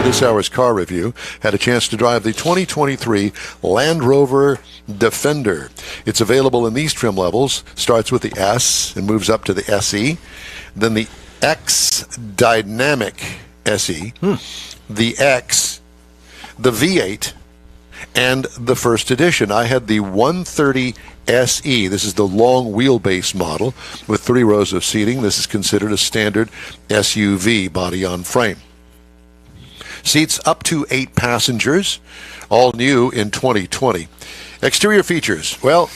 this hour's car review had a chance to drive the 2023 Land Rover Defender. It's available in these trim levels. Starts with the S and moves up to the SE. Then the X Dynamic SE, the X, the V8, and the first edition. I had the 130 SE. This is the long wheelbase model with 3 rows of seating. This is considered a standard SUV body on frame. Seats up to 8 passengers, all new in 2020. Exterior features, well,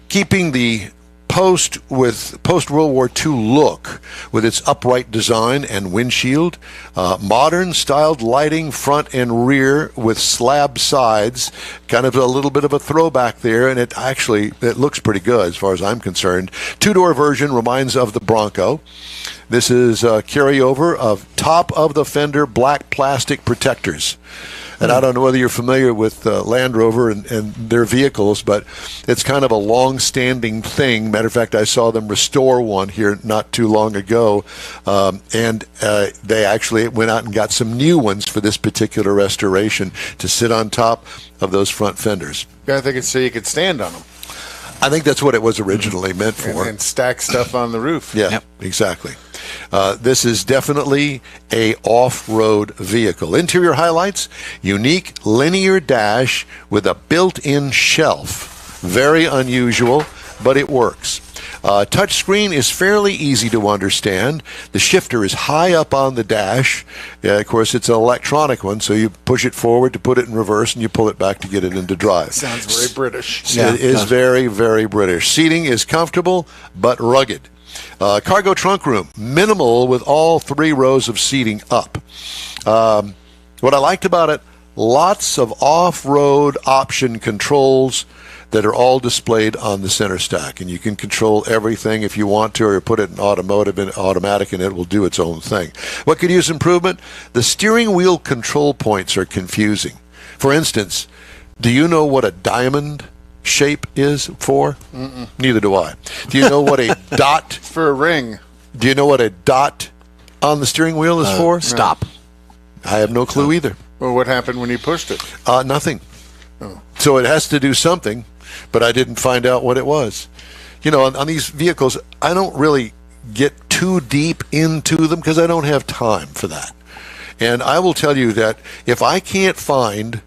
keeping the post-World War II look with its upright design and windshield, modern styled lighting front and rear with slab sides, kind of a little bit of a throwback there, and it looks pretty good as far as I'm concerned. 2-door version reminds of the Bronco. This is a carryover of top of the fender black plastic protectors. And I don't know whether you're familiar with Land Rover and their vehicles, but it's kind of a long-standing thing. Matter of fact, I saw them restore one here not too long ago, and they actually went out and got some new ones for this particular restoration to sit on top of those front fenders. I think it's so you could stand on them. I think that's what it was originally meant for. And stack stuff on the roof. Yeah, yep. Exactly. This is definitely a off-road vehicle. Interior highlights: unique linear dash with a built-in shelf. Very unusual, but it works. Touchscreen is fairly easy to understand. The shifter is high up on the dash. Of course, it's an electronic one, so you push it forward to put it in reverse, and you pull it back to get it into drive. Sounds very British. Yeah, it is very, very British. Seating is comfortable, but rugged. Cargo trunk room, minimal with all 3 rows of seating up. What I liked about it, lots of off-road option controls that are all displayed on the center stack, and you can control everything if you want to, or put it in automatic, and it will do its own thing. What could use improvement? The steering wheel control points are confusing. For instance, do you know what a diamond shape is for? Mm-mm. Neither do I. Do you know what a dot? It's for a ring. Do you know what a dot on the steering wheel is for? Stop. I have no clue either. Well, what happened when you pushed it? Nothing. Oh. So it has to do something, but I didn't find out what it was. You know, on these vehicles, I don't really get too deep into them because I don't have time for that. And I will tell you that if I can't find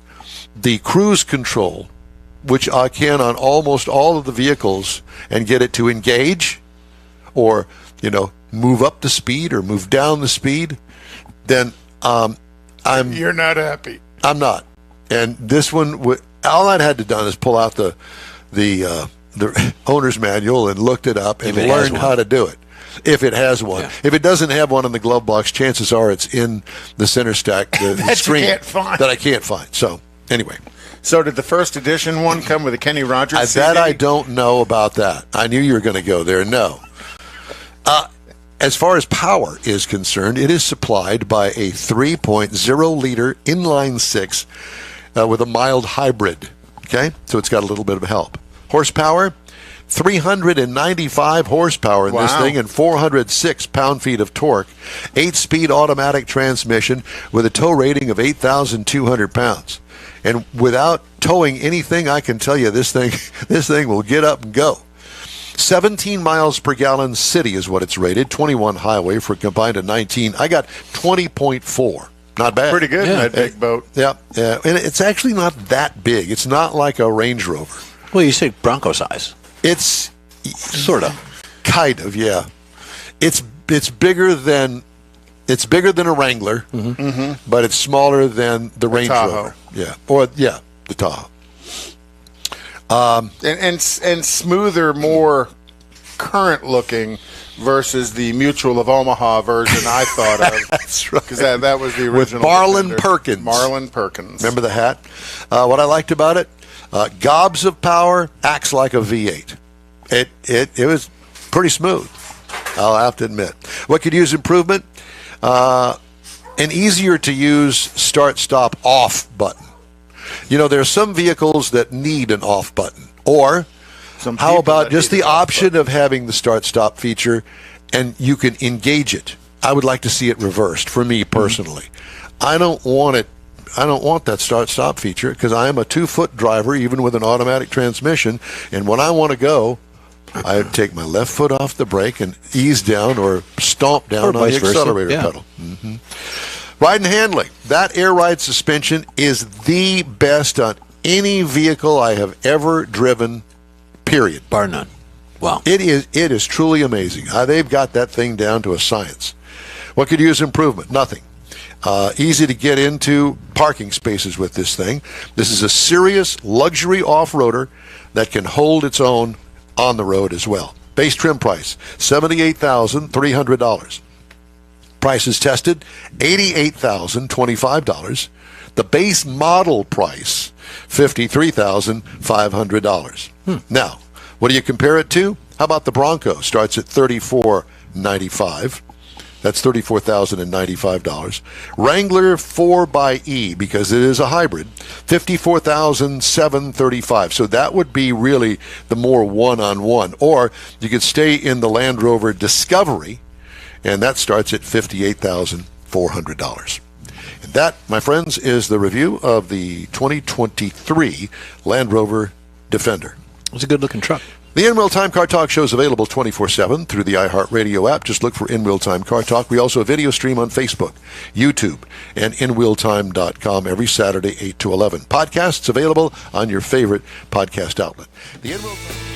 the cruise control, which I can on almost all of the vehicles, and get it to engage or, move up the speed or move down the speed, then You're not happy. I'm not. And this one, all I'd had to done is pull out the owner's manual and looked it up and learned how to do it. If it has one. Yeah. If it doesn't have one in the glove box, chances are it's in the center stack, the screen that I can't find. So, anyway. So did the first edition one come with a Kenny Rogers CD? That I don't know about that. I knew you were going to go there. No. As far as power is concerned, it is supplied by a 3.0-liter inline-6 with a mild hybrid. Okay? So it's got a little bit of help. Horsepower, 395 horsepower in this thing and 406 pound-feet of torque. 8-speed automatic transmission with a tow rating of 8,200 pounds. And without towing anything, I can tell you this thing will get up and go. 17 miles per gallon city is what it's rated. 21 highway for a combined of 19. I got 20.4. Not bad. Pretty good in that big boat. Yeah. And it's actually not that big. It's not like a Range Rover. Well, you say Bronco size. It's sort of. Kind of, yeah. It's bigger than a Wrangler, but it's smaller than the Range Rover. Yeah. The Tahoe. And smoother, more current looking versus the Mutual of Omaha version I thought of. That's right. Because that was the original. With Marlin Perkins. Marlin Perkins. Remember the hat? What I liked about it, gobs of power, acts like a V8. It was pretty smooth, I'll have to admit. What could use improvement? An easier to use start-stop off button. There are some vehicles that need an off button. Or how about just the option of having the start-stop feature and you can engage it? I would like to see it reversed for me personally. I don't want it. I don't want that start-stop feature because I am a 2-foot driver, even with an automatic transmission. And when I want to go, I take my left foot off the brake and ease down or stomp down on the vice versa, accelerator yeah. pedal. Ride and handling. That air ride suspension is the best on any vehicle I have ever driven, period. Bar none. Wow. It is truly amazing. They've got that thing down to a science. What could use improvement? Nothing. Easy to get into parking spaces with this thing. This is a serious luxury off-roader that can hold its own on the road as well. Base trim price, $78,300. Prices tested, $88,025. The base model price, $53,500. Now, what do you compare it to? How about the Bronco? Starts at $34,995. That's $34,095. Wrangler 4xE, because it is a hybrid, $54,735. So that would be really the more one-on-one. Or you could stay in the Land Rover Discovery, and that starts at $58,400. And that, my friends, is the review of the 2023 Land Rover Defender. It's a good-looking truck. The In Real Time Car Talk show is available 24/7 through the iHeartRadio app. Just look for In Real Time Car Talk. We also video stream on Facebook, YouTube, and InRealTime.com every Saturday, 8 to 11. Podcasts available on your favorite podcast outlet. The In Real Time